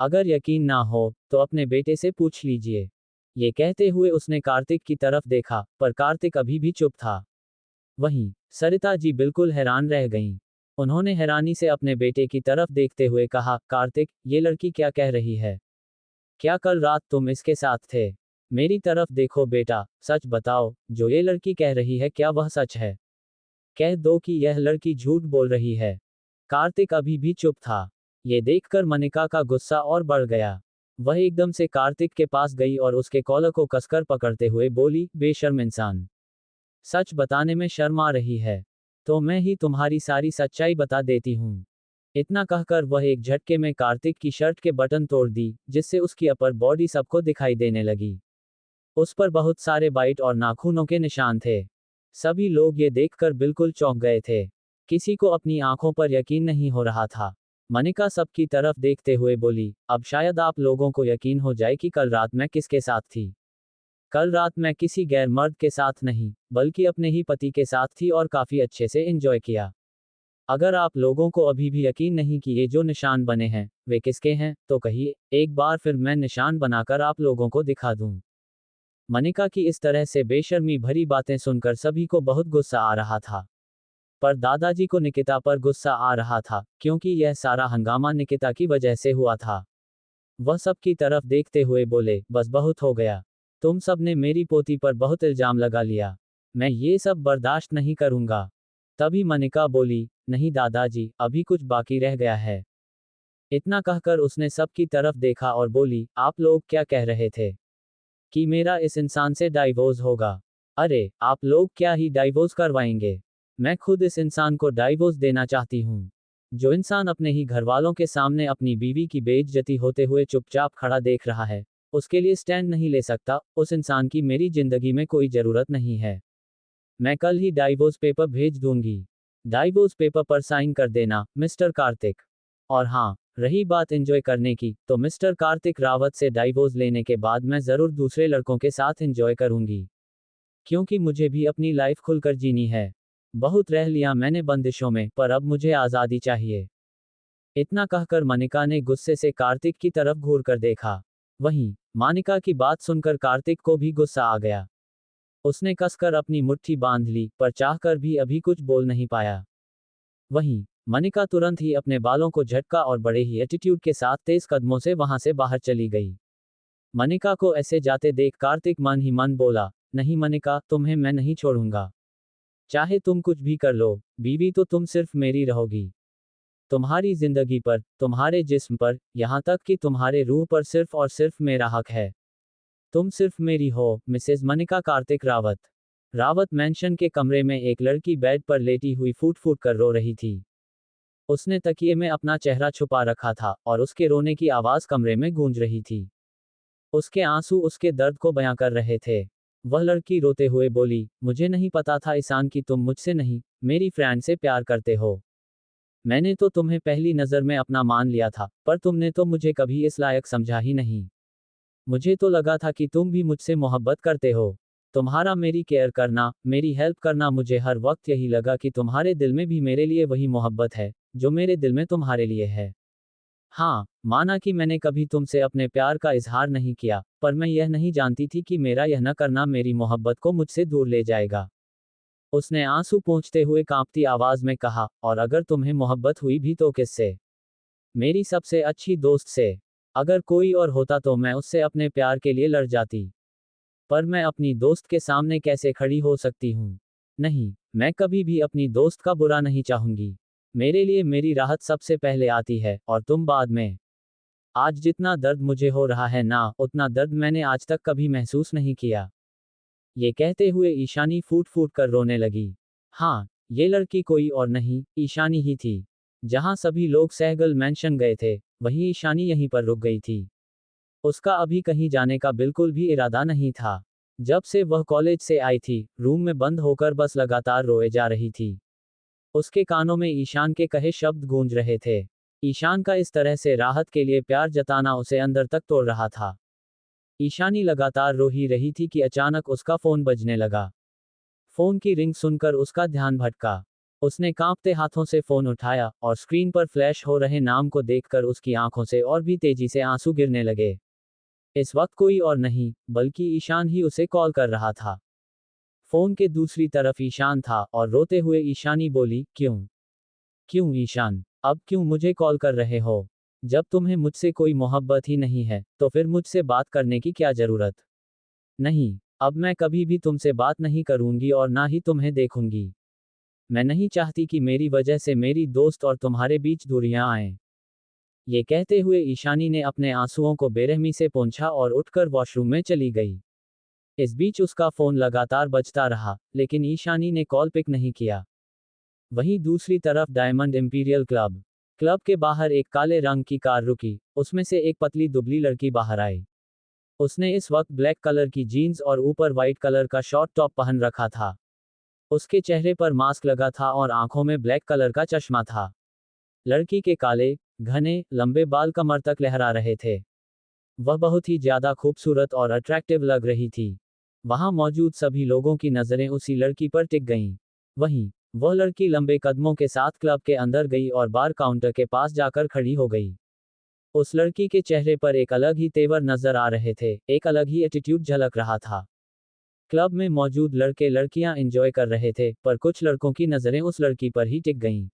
अगर यकीन ना हो, तो अपने बेटे से पूछ लीजिए। ये कहते हुए उसने कार्तिक की तरफ देखा, पर कार्तिक अभी भी चुप था। वहीं सरिता जी बिल्कुल हैरान रह गईं। उन्होंने हैरानी से अपने बेटे की तरफ देखते हुए कहा, कार्तिक, ये लड़की क्या कह रही है? क्या कल रात तुम इसके साथ थे? मेरी तरफ देखो बेटा, सच बताओ, जो ये लड़की कह रही है क्या वह सच है? कह दो कि यह लड़की झूठ बोल रही है। कार्तिक अभी भी चुप था। ये देखकर मनिका का गुस्सा और बढ़ गया। वह एकदम से कार्तिक के पास गई और उसके कॉलर को कसकर पकड़ते हुए बोली, बेशर्म इंसान, सच बताने में शर्म आ रही है? तो मैं ही तुम्हारी सारी सच्चाई बता देती हूँ। इतना कहकर वह एक झटके में कार्तिक की शर्ट के बटन तोड़ दी, जिससे उसकी अपर बॉडी सबको दिखाई देने लगी। उस पर बहुत सारे बाइट और नाखूनों के निशान थे। सभी लोग ये देखकर बिल्कुल चौंक गए थे। किसी को अपनी आंखों पर यकीन नहीं हो रहा था। मनिका सबकी तरफ देखते हुए बोली, अब शायद आप लोगों को यकीन हो जाए कि कल रात मैं किसके साथ थी। कल रात मैं किसी गैर मर्द के साथ नहीं, बल्कि अपने ही पति के साथ थी और काफी अच्छे से एंजॉय किया। अगर आप लोगों को अभी भी यकीन नहीं कि ये जो निशान बने हैं, वे किसके हैं, तो कहिए, एक बार फिर मैं निशान बनाकर आप लोगों को दिखा दूं। मनिका की इस तरह से बेशर्मी भरी बातें सुनकर सभी को बहुत गुस्सा आ रहा था। पर दादाजी को निकिता पर गुस्सा आ रहा था, क्योंकि यह सारा हंगामा निकिता की वजह से हुआ था। वह सबकी तरफ देखते हुए बोले, बस बहुत हो गया। तुम सब ने मेरी पोती पर बहुत इल्जाम लगा लिया। मैं ये सब बर्दाश्त नहीं करूंगा। तभी मनिका बोली, नहीं दादाजी, अभी कुछ बाकी रह गया है। इतना कहकर उसने सबकी तरफ देखा और बोली, आप लोग क्या कह रहे थे? कि मेरा इस इंसान से डाइवोर्स होगा? अरे, आप लोग क्या ही डाइवोर्स करवाएंगे? मैं खुद इस इंसान को डाइवोर्स देना चाहती हूँ। जो इंसान अपने ही घर वालों के सामने अपनी बीवी की बेइज्जती होते हुए चुपचाप खड़ा देख रहा है, उसके लिए स्टैंड नहीं ले सकता, उस इंसान की मेरी जिंदगी में कोई जरूरत नहीं है। मैं कल ही डाइवोर्स पेपर भेज दूंगी। डाइवोर्स पेपर पर साइन कर देना, मिस्टर कार्तिक। और हाँ, रही बात एंजॉय करने की, तो मिस्टर कार्तिक रावत से डाइवोर्स लेने के बाद मैं जरूर दूसरे लड़कों के साथ एंजॉय करूंगी। क्योंकि मुझे भी अपनी लाइफ खुलकर जीनी है। बहुत रह लिया मैंने बंदिशों में, पर अब मुझे आज़ादी चाहिए। इतना कहकर मनिका ने गुस्से से कार्तिक की तरफ घूर कर देखा। वहीं मानिका की बात सुनकर कार्तिक को भी गुस्सा आ गया। उसने कसकर अपनी मुट्ठी बांध ली, पर चाहकर भी अभी कुछ बोल नहीं पाया। वहीं मनिका तुरंत ही अपने बालों को झटका और बड़े ही एटीट्यूड के साथ तेज कदमों से वहां से बाहर चली गई। मनिका को ऐसे जाते देख कार्तिक मन ही मन बोला, नहीं मनिका, तुम्हें मैं नहीं छोड़ूंगा। चाहे तुम कुछ भी कर लो, बीवी तो तुम सिर्फ मेरी रहोगी। तुम्हारी जिंदगी पर, तुम्हारे जिस्म पर, यहाँ तक कि तुम्हारे रूह पर सिर्फ और सिर्फ मेरा हक है। तुम सिर्फ मेरी हो, मिसेस मनिका कार्तिक रावत। रावत मैंशन के कमरे में एक लड़की बेड पर लेटी हुई फूट फूट कर रो रही थी। उसने तकिए में अपना चेहरा छुपा रखा था और उसके रोने की आवाज कमरे में गूंज रही थी। उसके आंसू उसके दर्द को बयां कर रहे थे। वह लड़की रोते हुए बोली, मुझे नहीं पता था ईशान कि तुम मुझसे नहीं, मेरी फ्रेंड से प्यार करते हो। मैंने तो तुम्हें पहली नज़र में अपना मान लिया था, पर तुमने तो मुझे कभी इस लायक समझा ही नहीं। मुझे तो लगा था कि तुम भी मुझसे मोहब्बत करते हो। तुम्हारा मेरी केयर करना, मेरी हेल्प करना, मुझे हर वक्त यही लगा कि तुम्हारे दिल में भी मेरे लिए वही मोहब्बत है, जो मेरे दिल में तुम्हारे लिए है। हाँ, माना कि मैंने कभी तुमसे अपने प्यार का इजहार नहीं किया, पर मैं यह नहीं जानती थी कि मेरा यह न करना मेरी मोहब्बत को मुझसे दूर ले जाएगा। उसने आंसू पोंछते हुए कांपती आवाज में कहा, और अगर तुम्हें मोहब्बत हुई भी तो किससे? मेरी सबसे अच्छी दोस्त से। अगर कोई और होता तो मैं उससे अपने प्यार के लिए लड़ जाती। पर मैं अपनी दोस्त के सामने कैसे खड़ी हो सकती हूँ? नहीं, मैं कभी भी अपनी दोस्त का बुरा नहीं चाहूंगी। मेरे लिए मेरी राहत सबसे पहले आती है, और तुम बाद में। आज जितना दर्द मुझे हो रहा है ना, उतना दर्द मैंने आज तक कभी महसूस नहीं किया। ये कहते हुए ईशानी फूट फूट कर रोने लगी। हाँ, ये लड़की कोई और नहीं, ईशानी ही थी। जहां सभी लोग सहगल मैंशन गए थे, वहीं ईशानी यहीं पर रुक गई थी। उसका अभी कहीं जाने का बिल्कुल भी इरादा नहीं था। जब से वह कॉलेज से आई थी, रूम में बंद होकर बस लगातार रोए जा रही थी। उसके कानों में ईशान के कहे शब्द गूंज रहे थे। ईशान का इस तरह से राहत के लिए प्यार जताना उसे अंदर तक तोड़ रहा था। ईशानी लगातार रो ही रही थी कि अचानक उसका फोन बजने लगा। फोन की रिंग सुनकर उसका ध्यान भटका। उसने कांपते हाथों से फोन उठाया, और स्क्रीन पर फ्लैश हो रहे नाम को देखकर उसकी आंखों से और भी तेजी से आंसू गिरने लगे। इस वक्त कोई और नहीं, बल्कि ईशान ही उसे कॉल कर रहा था। फोन के दूसरी तरफ ईशान था, और रोते हुए ईशानी बोली, क्यों? क्यों ईशान, अब क्यों मुझे कॉल कर रहे हो? जब तुम्हें मुझसे कोई मोहब्बत ही नहीं है, तो फिर मुझसे बात करने की क्या जरूरत? नहीं, अब मैं कभी भी तुमसे बात नहीं करूंगी और ना ही तुम्हें देखूंगी। मैं नहीं चाहती कि मेरी वजह से मेरी दोस्त और तुम्हारे बीच दूरियां आएं। ये कहते हुए ईशानी ने अपने आंसुओं को बेरहमी से पोंछा और उठकर वॉशरूम में चली गई। इस बीच उसका फोन लगातार बजता रहा, लेकिन ईशानी ने कॉल पिक नहीं किया। वहीं दूसरी तरफ डायमंड इंपीरियल क्लब क्लब के बाहर एक काले रंग की कार रुकी। उसमें से एक पतली दुबली लड़की बाहर आई। उसने इस वक्त ब्लैक कलर की जीन्स और ऊपर वाइट कलर का शॉर्ट टॉप पहन रखा था। उसके चेहरे पर मास्क लगा था और आंखों में ब्लैक कलर का चश्मा था। लड़की के काले, घने, लंबे बाल कमर तक लहरा रहे थे। वह बहुत ही ज्यादा खूबसूरत और अट्रैक्टिव लग रही थी। वहां मौजूद सभी लोगों की नजरें उसी लड़की पर टिक गईं। वहीं वह लड़की लंबे कदमों के साथ क्लब के अंदर गई और बार काउंटर के पास जाकर खड़ी हो गई। उस लड़की के चेहरे पर एक अलग ही तेवर नजर आ रहे थे, एक अलग ही एटीट्यूड झलक रहा था। क्लब में मौजूद लड़के लड़कियां एंजॉय कर रहे थे, पर कुछ लड़कों की नजरें उस लड़की पर ही टिक गईं।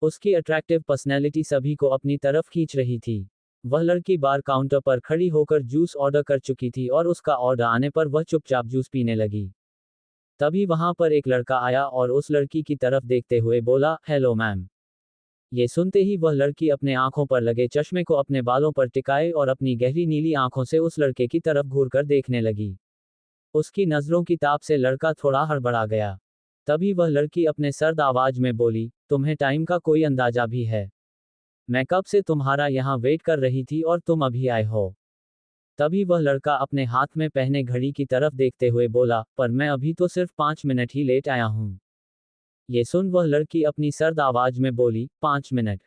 उसकी अट्रैक्टिव पर्सनैलिटी सभी को अपनी तरफ खींच रही थी। वह लड़की बार काउंटर पर खड़ी होकर जूस ऑर्डर कर चुकी थी और उसका ऑर्डर आने पर वह चुपचाप जूस पीने लगी। तभी वहां पर एक लड़का आया और उस लड़की की तरफ देखते हुए बोला, हेलो मैम। ये सुनते ही वह लड़की अपने आंखों पर लगे चश्मे को अपने बालों पर टिकाए और अपनी गहरी नीली आंखों से उस लड़के की तरफ घूरकर देखने लगी। उसकी नजरों की ताप से लड़का थोड़ा हड़बड़ा गया। तभी वह लड़की अपने सर्द आवाज में बोली, तुम्हें टाइम का कोई अंदाजा भी है? मैं कब से तुम्हारा यहाँ वेट कर रही थी और तुम अभी आए हो। तभी वह लड़का अपने हाथ में पहने घड़ी की तरफ देखते हुए बोला, पर मैं अभी तो सिर्फ 5 मिनट ही लेट आया हूँ। ये सुन वह लड़की अपनी सर्द आवाज में बोली, 5 मिनट?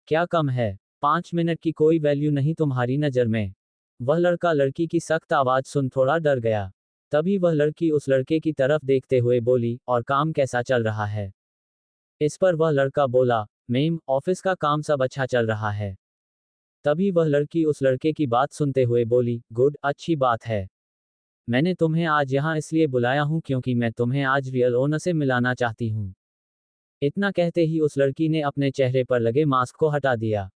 क्या कम है? 5 मिनट की कोई वैल्यू नहीं तुम्हारी नज़र में? वह लड़का लड़की की सख्त आवाज सुन थोड़ा डर गया। तभी वह लड़की उस लड़के की तरफ देखते हुए बोली, और काम कैसा चल रहा है? इस पर वह लड़का बोला, मैम, ऑफिस का काम सब अच्छा चल रहा है। तभी वह लड़की उस लड़के की बात सुनते हुए बोली, गुड, अच्छी बात है। मैंने तुम्हें आज यहाँ इसलिए बुलाया हूँ क्योंकि मैं तुम्हें आज रियल ओनर से मिलाना चाहती हूँ। इतना कहते ही उस लड़की ने अपने चेहरे पर लगे मास्क को हटा दिया।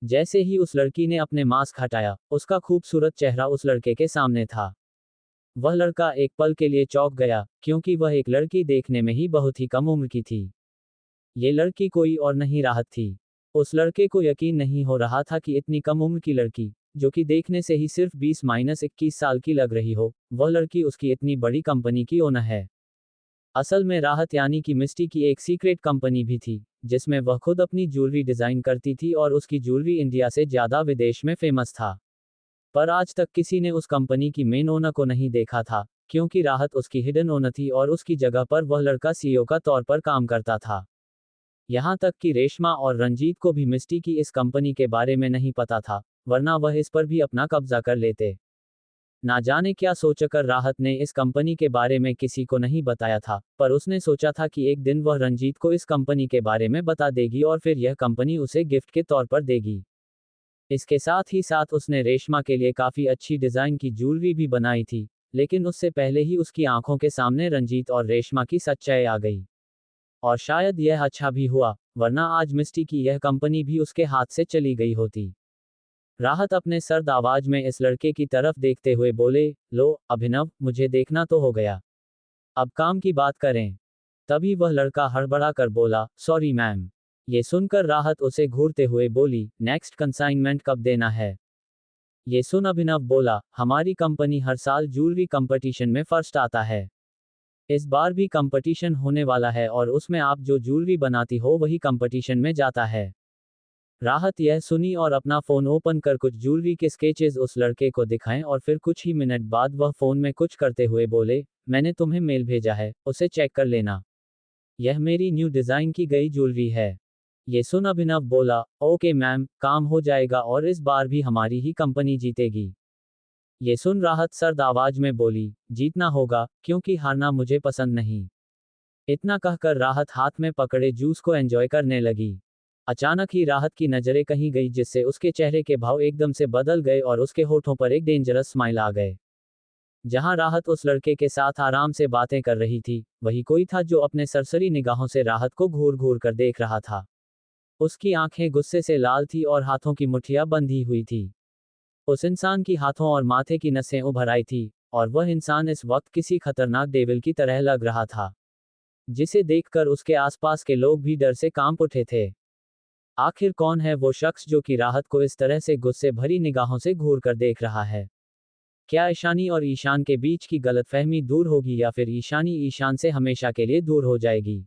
जैसे ही उस लड़की ने अपने मास्क हटाया, उसका खूबसूरत चेहरा उस लड़के के सामने था। वह लड़का एक पल के लिए चौंक गया, क्योंकि वह एक लड़की देखने में ही बहुत ही कम उम्र की थी। ये लड़की कोई और नहीं राहत थी। उस लड़के को यकीन नहीं हो रहा था कि इतनी कम उम्र की लड़की, जो कि देखने से ही सिर्फ 20-21 साल की लग रही हो, वह लड़की उसकी इतनी बड़ी कंपनी की ओनर है। असल में राहत यानी कि मिस्टी की एक सीक्रेट कंपनी भी थी, जिसमें वह खुद अपनी ज्वेलरी डिजाइन करती थी और उसकी ज्वेलरी इंडिया से ज्यादा विदेश में फेमस था। पर आज तक किसी ने उस कंपनी की मेन ओनर को नहीं देखा था, क्योंकि राहत उसकी हिडन ओनर थी और उसकी जगह पर वह लड़का सीईओ का तौर पर काम करता था। यहाँ तक कि रेशमा और रंजीत को भी मिस्टी की इस कंपनी के बारे में नहीं पता था, वरना वह इस पर भी अपना कब्जा कर लेते। ना जाने क्या सोचकर राहत ने इस कंपनी के बारे में किसी को नहीं बताया था, पर उसने सोचा था कि एक दिन वह रंजीत को इस कंपनी के बारे में बता देगी और फिर यह कंपनी उसे गिफ्ट के तौर पर देगी। इसके साथ ही साथ उसने रेशमा के लिए काफ़ी अच्छी डिज़ाइन की ज्वेलरी भी बनाई थी, लेकिन उससे पहले ही उसकी आंखों के सामने रंजीत और रेशमा की सच्चाई आ गई। और शायद यह अच्छा भी हुआ, वरना आज मिस्टी की यह कंपनी भी उसके हाथ से चली गई होती। राहत अपने सर्द आवाज में इस लड़के की तरफ देखते हुए बोले, लो अभिनव, मुझे देखना तो हो गया, अब काम की बात करें। तभी वह लड़का हड़बड़ा कर बोला, सॉरी मैम। ये सुनकर राहत उसे घूरते हुए बोली, नेक्स्ट कंसाइनमेंट कब देना है? ये सुन अभिनव बोला, हमारी कंपनी हर साल ज्वेलरी कंपटीशन में फर्स्ट आता है। इस बार भी कंपटीशन होने वाला है और उसमें आप जो ज्वेलरी बनाती हो वही कंपटीशन में जाता है। राहत यह सुनी और अपना फोन ओपन कर कुछ ज्वेलरी के स्केचेस उस लड़के को दिखाएं और फिर कुछ ही मिनट बाद वह फोन में कुछ करते हुए बोले, मैंने तुम्हें मेल भेजा है, उसे चेक कर लेना। यह मेरी न्यू डिज़ाइन की गई ज्वेलरी है। ये सुन अभिनव बोला, ओके मैम, काम हो जाएगा और इस बार भी हमारी ही कंपनी जीतेगी। ये सुन राहत सर्द आवाज में बोली, जीतना होगा, क्योंकि हारना मुझे पसंद नहीं। इतना कहकर राहत हाथ में पकड़े जूस को एंजॉय करने लगी। अचानक ही राहत की नजरें कहीं गई जिससे उसके चेहरे के भाव एकदम से बदल गए और उसके होठों पर एक डेंजरस स्माइल आ गए। जहां राहत उस लड़के के साथ आराम से बातें कर रही थी, वही कोई था जो अपने सरसरी निगाहों से राहत को घूर घूर कर देख रहा था। उसकी आंखें गुस्से से लाल थी और हाथों की मुट्ठियां बंधी हुई थी। उस इंसान की हाथों और माथे की नसें उभर आई थी, और वह इंसान इस वक्त किसी खतरनाक डेविल की तरह लग रहा था, जिसे देखकर उसके आसपास के लोग भी डर से कांप उठे थे। आखिर कौन है वो शख्स जो कि राहत को इस तरह से गुस्से भरी निगाहों से घूर कर देख रहा है? क्या ईशानी और ईशान के बीच की गलतफहमी दूर होगी या फिर ईशानी ईशान से हमेशा के लिए दूर हो जाएगी?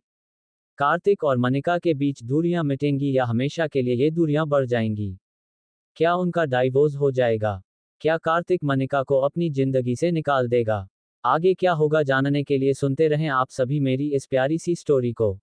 कार्तिक और मनिका के बीच दूरियां मिटेंगी या हमेशा के लिए ये दूरियां बढ़ जाएंगी? क्या उनका डाइवोर्स हो जाएगा? क्या कार्तिक मनिका को अपनी जिंदगी से निकाल देगा? आगे क्या होगा जानने के लिए सुनते रहें आप सभी मेरी इस प्यारी सी स्टोरी को।